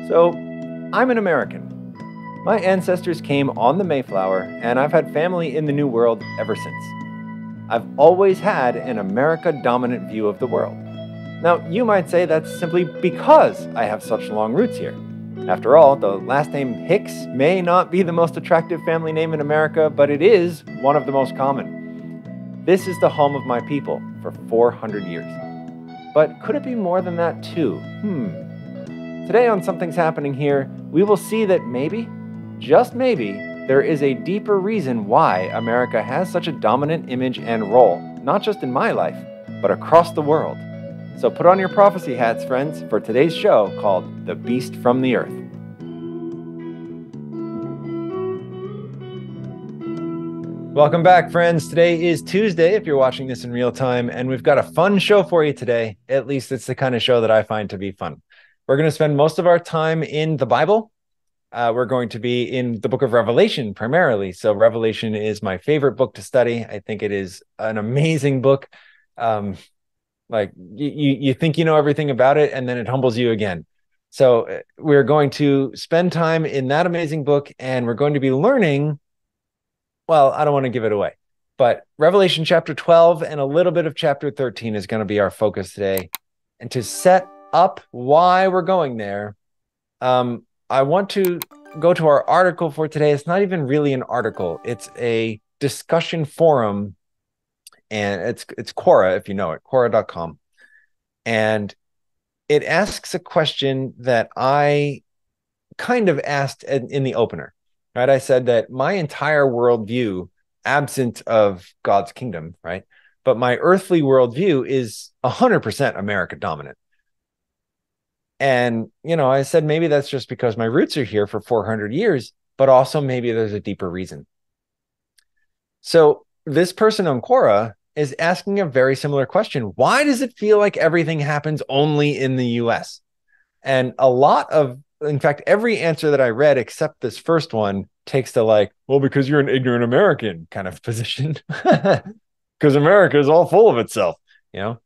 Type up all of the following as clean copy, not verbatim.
So, I'm an American. My ancestors came on the Mayflower, and I've had family in the New World ever since. I've always had an America-dominant view of the world. Now, you might say that's simply because I have such long roots here. After all, the last name Hicks may not be the most attractive family name in America, but it is one of the most common. This is the home of my people for 400 years. But could it be more than that too? Today on Something's Happening Here, we will see that maybe, just maybe, there is a deeper reason why America has such a dominant image and role, not just in my life, but across the world. So put on your prophecy hats, friends, for today's show called The Beast from the Earth. Welcome back, friends. Today is Tuesday, if you're watching this in real time, and we've got a fun show for you today. At least it's the kind of show that I find to be fun. We're going to spend most of our time in the Bible. We're going to be in the book of Revelation primarily. So Revelation is my favorite book to study. I think it is an amazing book. Like you think you know everything about it, and then it humbles you again. So we're going to spend time in that amazing book, and we're going to be learning. Well, I don't want to give it away, but Revelation chapter 12 and a little bit of chapter 13 is going to be our focus today. And to set up why we're going there, I want to go to our article for today. It's not even really an article. It's a discussion forum, and it's Quora, if you know it, Quora.com. And it asks a question that I kind of asked in the opener, right? I said that my entire worldview, absent of God's kingdom, right? But my earthly worldview is 100% America dominant. And, I said, maybe that's just because my roots are here for 400 years, but also maybe there's a deeper reason. So this person on Quora is asking a very similar question. Why does it feel like everything happens only in the US? And in fact, every answer that I read, except this first one, takes the because you're an ignorant American kind of position. Because America is all full of itself, and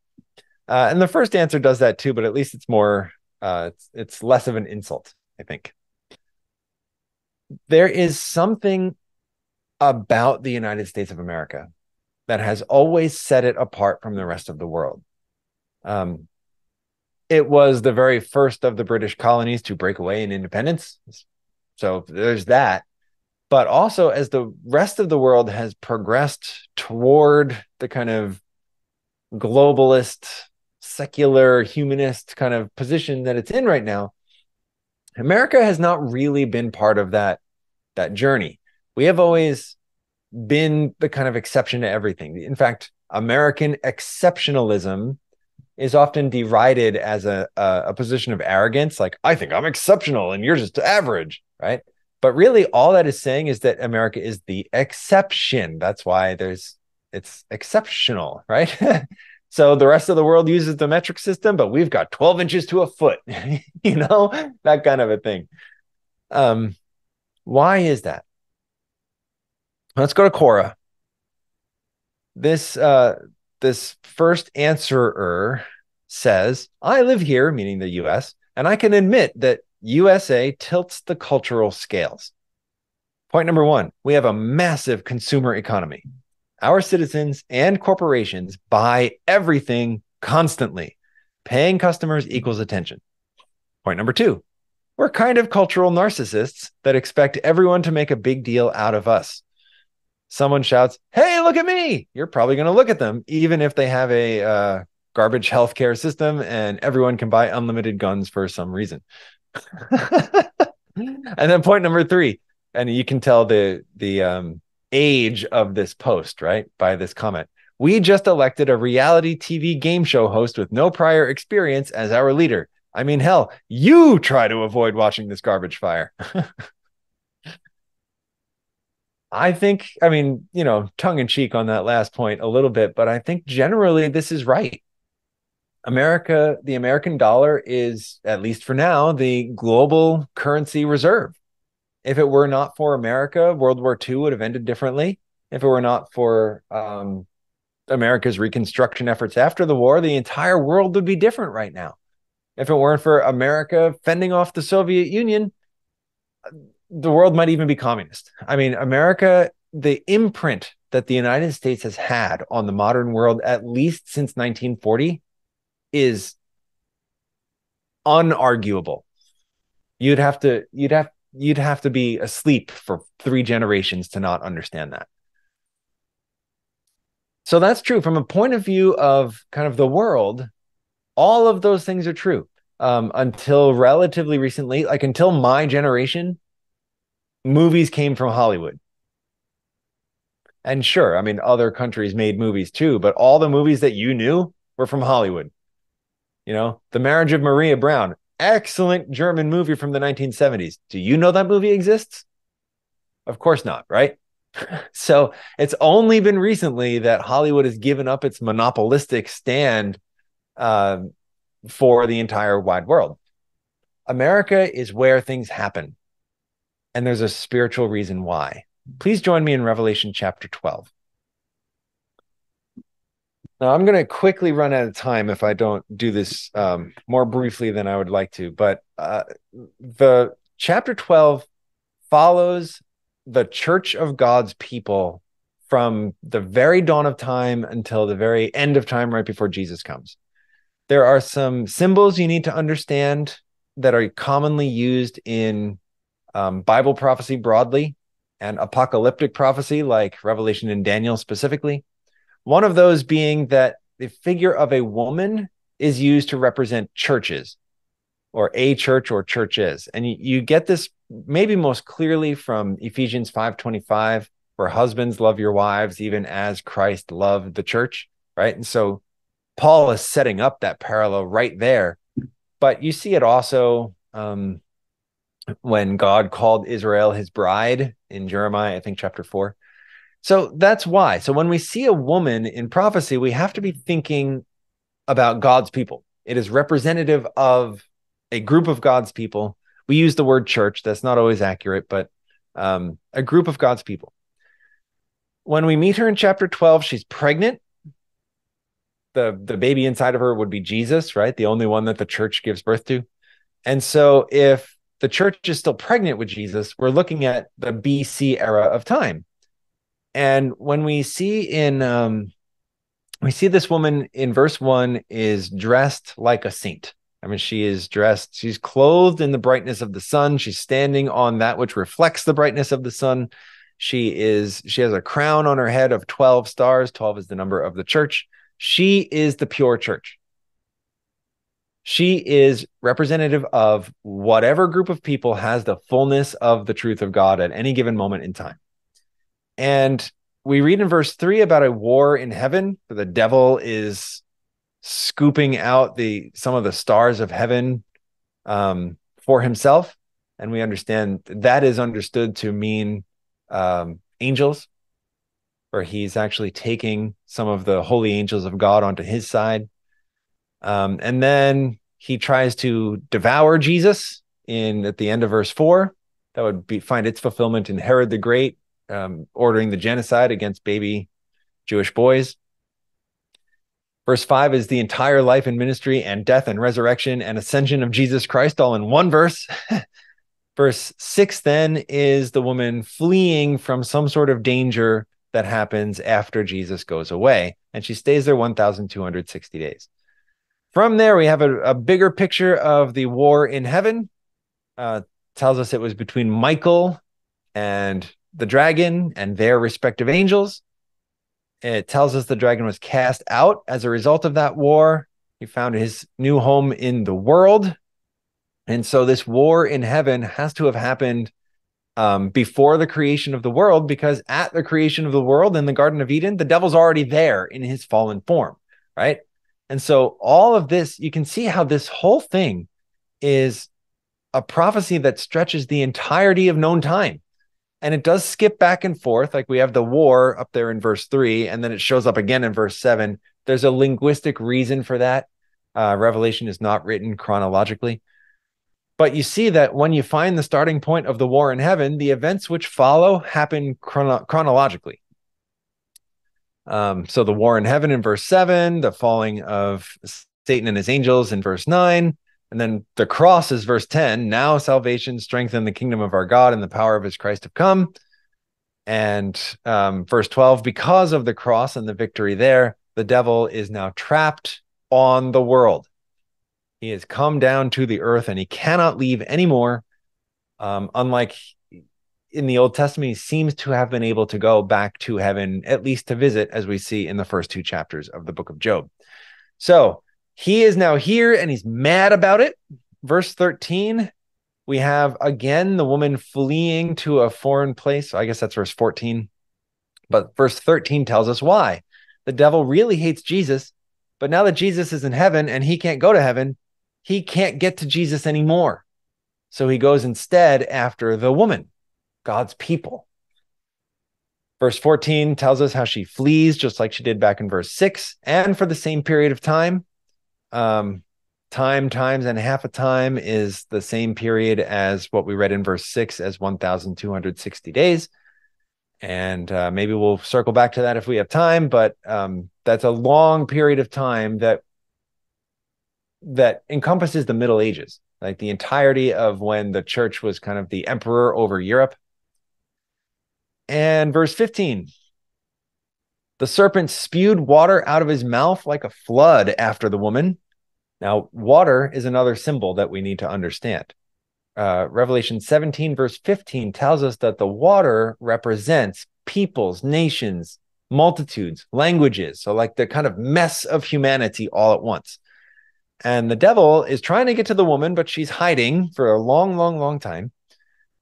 the first answer does that too, but at least it's more, it's less of an insult, I think. There is something about the United States of America that has always set it apart from the rest of the world. It was the very first of the British colonies to break away in independence. So there's that. But also, as the rest of the world has progressed toward the kind of globalist, secular, humanist kind of position that it's in right now, America has not really been part of that journey. We have always been the kind of exception to everything. In fact, American exceptionalism is often derided as a position of arrogance, like, I think I'm exceptional and you're just average, right? But really, all that is saying is that America is the exception. That's why it's exceptional, right? So the rest of the world uses the metric system, but we've got 12 inches to a foot, that kind of a thing. Why is that? Let's go to Quora. This first answerer says, I live here, meaning the US, and I can admit that USA tilts the cultural scales. Point number one, we have a massive consumer economy. Our citizens and corporations buy everything constantly. Paying customers equals attention. Point number two, we're kind of cultural narcissists that expect everyone to make a big deal out of us. Someone shouts, hey, look at me. You're probably going to look at them, even if they have a garbage healthcare system and everyone can buy unlimited guns for some reason. And then point number three, and you can tell the age of this post, right, by this comment. We just elected a reality TV game show host with no prior experience as our leader. I mean, hell, you try to avoid watching this garbage fire. I think, tongue in cheek on that last point a little bit, but I think generally this is right. America, the American dollar is, at least for now, the global currency reserve. If it were not for America, World War II would have ended differently. If it were not for America's reconstruction efforts after the war, the entire world would be different right now. If it weren't for America fending off the Soviet Union, the world might even be communist. I mean, America, the imprint that the United States has had on the modern world, at least since 1940, is unarguable. You'd have to be asleep for 3 generations to not understand that. So that's true from a point of view of kind of the world. All of those things are true until relatively recently, like until my generation, movies came from Hollywood. And sure, I mean, other countries made movies too, but all the movies that you knew were from Hollywood. You know, The Marriage of Maria Brown, excellent German movie from the 1970s. Do you know that movie exists? Of course not, right? So it's only been recently that Hollywood has given up its monopolistic stand for the entire wide world. America is where things happen, and there's a spiritual reason why. Please join me in Revelation chapter 12. Now, I'm going to quickly run out of time if I don't do this more briefly than I would like to, but the chapter 12 follows the church of God's people from the very dawn of time until the very end of time, right before Jesus comes. There are some symbols you need to understand that are commonly used in Bible prophecy broadly and apocalyptic prophecy, like Revelation and Daniel specifically. One of those being that the figure of a woman is used to represent churches, or a church or churches. And you get this maybe most clearly from Ephesians 5:25, where husbands love your wives even as Christ loved the church, right? And so Paul is setting up that parallel right there. But you see it also when God called Israel his bride in Jeremiah, I think chapter 4. So that's why. So when we see a woman in prophecy, we have to be thinking about God's people. It is representative of a group of God's people. We use the word church. That's not always accurate, but a group of God's people. When we meet her in chapter 12, she's pregnant. The baby inside of her would be Jesus, right? The only one that the church gives birth to. And so if the church is still pregnant with Jesus, we're looking at the BC era of time. And when we see this woman in verse 1 is dressed like a saint. I mean, she's clothed in the brightness of the sun. She's standing on that which reflects the brightness of the sun. She has a crown on her head of 12 stars. 12 is the number of the church. She is the pure church. She is representative of whatever group of people has the fullness of the truth of God at any given moment in time. And we read in verse 3 about a war in heaven, where the devil is scooping out some of the stars of heaven for himself. And we understand that is understood to mean angels, where he's actually taking some of the holy angels of God onto his side. And then he tries to devour Jesus at the end of verse 4. That would find its fulfillment in Herod the Great, ordering the genocide against baby Jewish boys. Verse 5 is the entire life and ministry and death and resurrection and ascension of Jesus Christ, all in one verse. Verse 6 then is the woman fleeing from some sort of danger that happens after Jesus goes away, and she stays there 1,260 days. From there, we have a bigger picture of the war in heaven. Tells us it was between Michael and the dragon and their respective angels. It tells us the dragon was cast out as a result of that war. He found his new home in the world. And so this war in heaven has to have happened before the creation of the world, because at the creation of the world in the Garden of Eden, the devil's already there in his fallen form, right? And so all of this, you can see how this whole thing is a prophecy that stretches the entirety of known time. And it does skip back and forth. Like we have the war up there in verse 3, and then it shows up again in verse 7. There's a linguistic reason for that. Revelation is not written chronologically. But you see that when you find the starting point of the war in heaven, the events which follow happen chronologically. So the war in heaven in verse 7, the falling of Satan and his angels in verse 9, And then the cross is verse 10. Now salvation, strength in the kingdom of our God and the power of his Christ have come. And verse 12, because of the cross and the victory there, the devil is now trapped on the world. He has come down to the earth and he cannot leave anymore. Unlike in the Old Testament, he seems to have been able to go back to heaven, at least to visit, as we see in the first 2 chapters of the book of Job. So he is now here and he's mad about it. Verse 13, we have again the woman fleeing to a foreign place. I guess that's verse 14. But verse 13 tells us why. The devil really hates Jesus, but now that Jesus is in heaven and he can't go to heaven, he can't get to Jesus anymore. So he goes instead after the woman, God's people. Verse 14 tells us how she flees, just like she did back in verse 6, and for the same period of time. Times and half a time is the same period as what we read in verse 6 as 1,260 days. And maybe we'll circle back to that if we have time, but that's a long period of time that encompasses the Middle Ages, like the entirety of when the church was kind of the emperor over Europe. And verse 15, the serpent spewed water out of his mouth like a flood after the woman. Now, water is another symbol that we need to understand. Revelation 17, verse 15 tells us that the water represents peoples, nations, multitudes, languages. So like the kind of mess of humanity all at once. And the devil is trying to get to the woman, but she's hiding for a long, long, long time.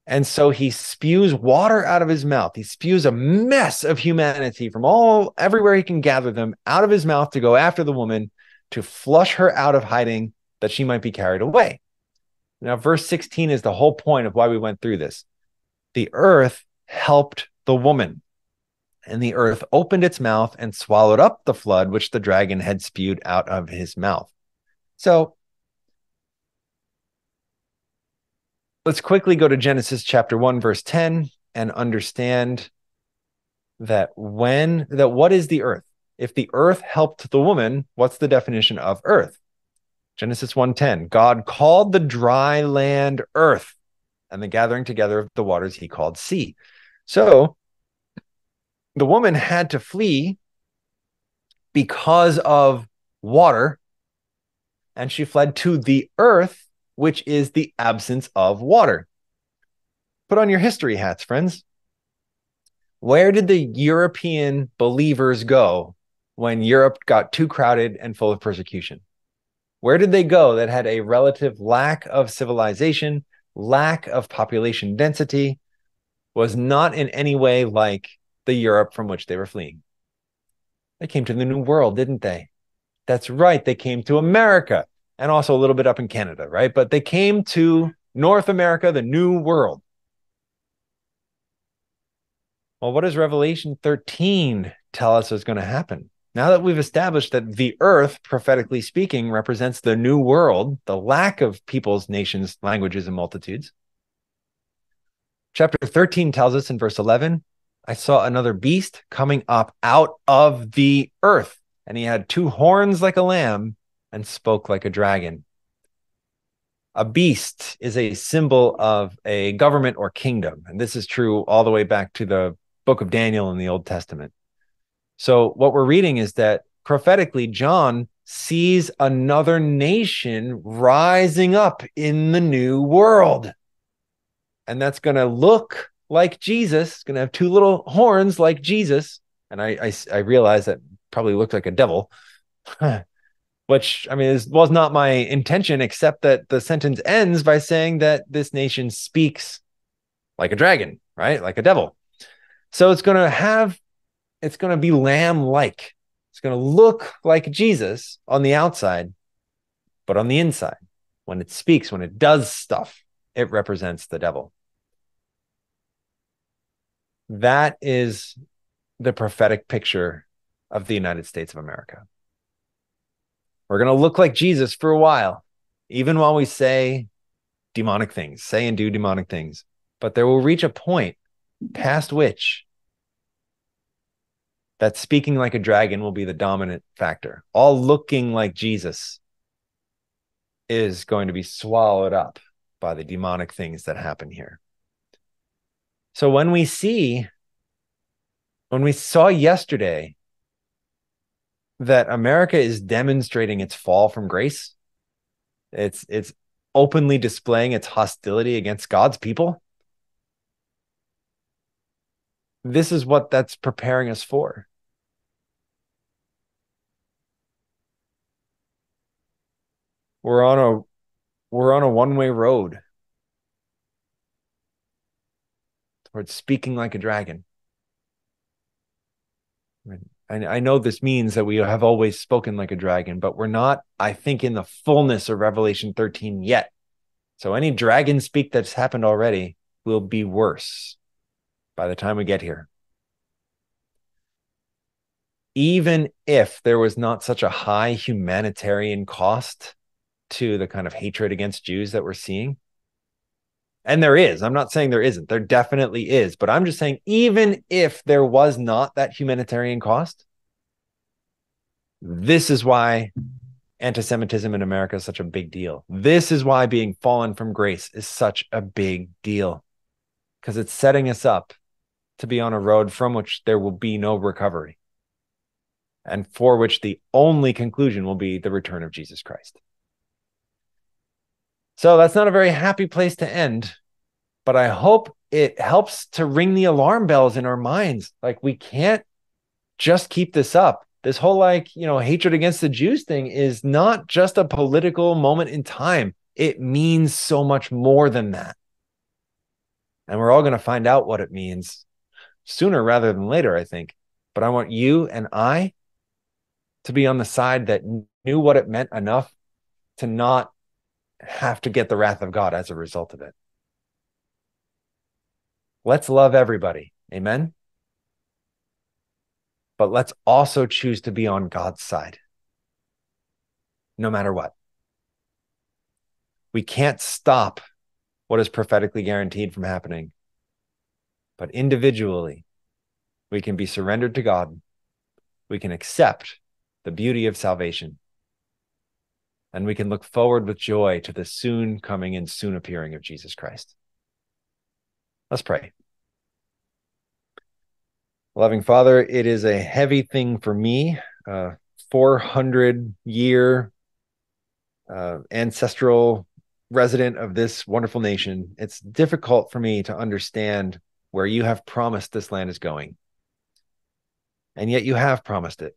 And so he spews water out of his mouth. He spews a mess of humanity from everywhere he can gather them out of his mouth to go after the woman, to flush her out of hiding, that she might be carried away. Now, verse 16 is the whole point of why we went through this. The earth helped the woman, and the earth opened its mouth and swallowed up the flood which the dragon had spewed out of his mouth. So let's quickly go to Genesis chapter 1, verse 10, and understand that what is the earth? If the earth helped the woman, what's the definition of earth? Genesis 1:10, God called the dry land earth, and the gathering together of the waters he called sea. So the woman had to flee because of water, and she fled to the earth, which is the absence of water. Put on your history hats, friends. Where did the European believers go when Europe got too crowded and full of persecution? Where did they go that had a relative lack of civilization, lack of population density, was not in any way like the Europe from which they were fleeing? They came to the New World, didn't they? That's right. They came to America and also a little bit up in Canada, right? But they came to North America, the New World. Well, what does Revelation 13 tell us is going to happen? Now that we've established that the earth, prophetically speaking, represents the new world, the lack of peoples, nations, languages, and multitudes. Chapter 13 tells us in verse 11, I saw another beast coming up out of the earth, and he had 2 horns like a lamb and spoke like a dragon. A beast is a symbol of a government or kingdom, and this is true all the way back to the book of Daniel in the Old Testament. So what we're reading is that prophetically, John sees another nation rising up in the new world. And that's going to look like Jesus. It's going to have 2 little horns like Jesus. And I realize that probably looked like a devil, which, I mean, was not my intention, except that the sentence ends by saying that this nation speaks like a dragon, right? Like a devil. So it's going to be lamb-like. It's going to look like Jesus on the outside, but on the inside, when it speaks, when it does stuff, it represents the devil. That is the prophetic picture of the United States of America. We're going to look like Jesus for a while, even while we say demonic things, say and do demonic things. But there will reach a point past which that speaking like a dragon will be the dominant factor, all looking like Jesus. is going to be swallowed up by the demonic things that happen here. So when we saw yesterday that America is demonstrating its fall from grace, it's openly displaying its hostility against God's people. This is what that's preparing us for. We're on a one-way road towards speaking like a dragon. I know this means that we have always spoken like a dragon, but we're not, I think, in the fullness of Revelation 13 yet. So any dragon speak that's happened already will be worse by the time we get here. Even if there was not such a high humanitarian cost to the kind of hatred against Jews that we're seeing, and there is, I'm not saying there isn't, there definitely is, but I'm just saying, even if there was not that humanitarian cost, this is why anti-Semitism in America is such a big deal. This is why being fallen from grace is such a big deal, because it's setting us up to be on a road from which there will be no recovery, and for which the only conclusion will be the return of Jesus Christ. So that's not a very happy place to end, but I hope it helps to ring the alarm bells in our minds. Like, we can't just keep this up. This whole, hatred against the Jews thing is not just a political moment in time. It means so much more than that. And we're all going to find out what it means sooner rather than later, I think. But I want you and I to be on the side that knew what it meant enough to not have to get the wrath of God as a result of it. Let's love everybody. Amen. But let's also choose to be on God's side, no matter what. We can't stop what is prophetically guaranteed from happening, but individually, we can be surrendered to God. We can accept the beauty of salvation, and we can look forward with joy to the soon coming and soon appearing of Jesus Christ. Let's pray. Loving Father, it is a heavy thing for me, 400-year ancestral resident of this wonderful nation. It's difficult for me to understand where you have promised this land is going. And yet you have promised it.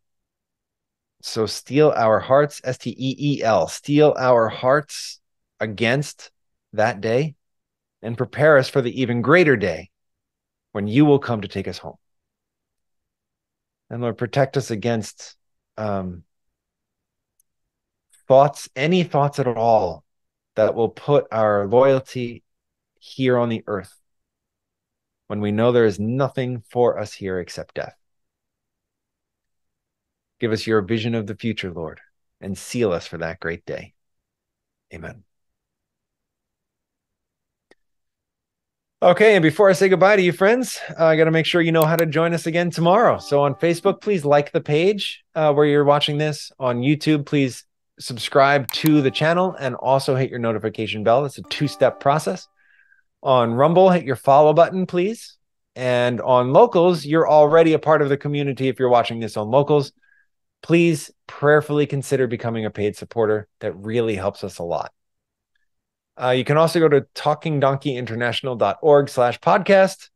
So steel our hearts, S-T-E-E-L, steel our hearts against that day and prepare us for the even greater day when you will come to take us home. And Lord, protect us against any thoughts at all that will put our loyalty here on the earth when we know there is nothing for us here except death. Give us your vision of the future, Lord, and seal us for that great day. Amen. Okay, and before I say goodbye to you, friends, I got to make sure you know how to join us again tomorrow. So on Facebook, please like the page where you're watching this. On YouTube, please subscribe to the channel and also hit your notification bell. It's a two-step process. On Rumble, hit your follow button, please. And on Locals, you're already a part of the community if you're watching this on Locals. Please prayerfully consider becoming a paid supporter. That really helps us a lot. You can also go to talkingdonkeyinternational.org/podcast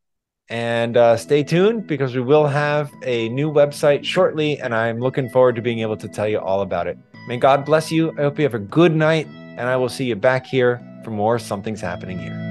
and stay tuned, because we will have a new website shortly, and I'm looking forward to being able to tell you all about it. May God bless you. I hope you have a good night, and I will see you back here for more Something's Happening Here.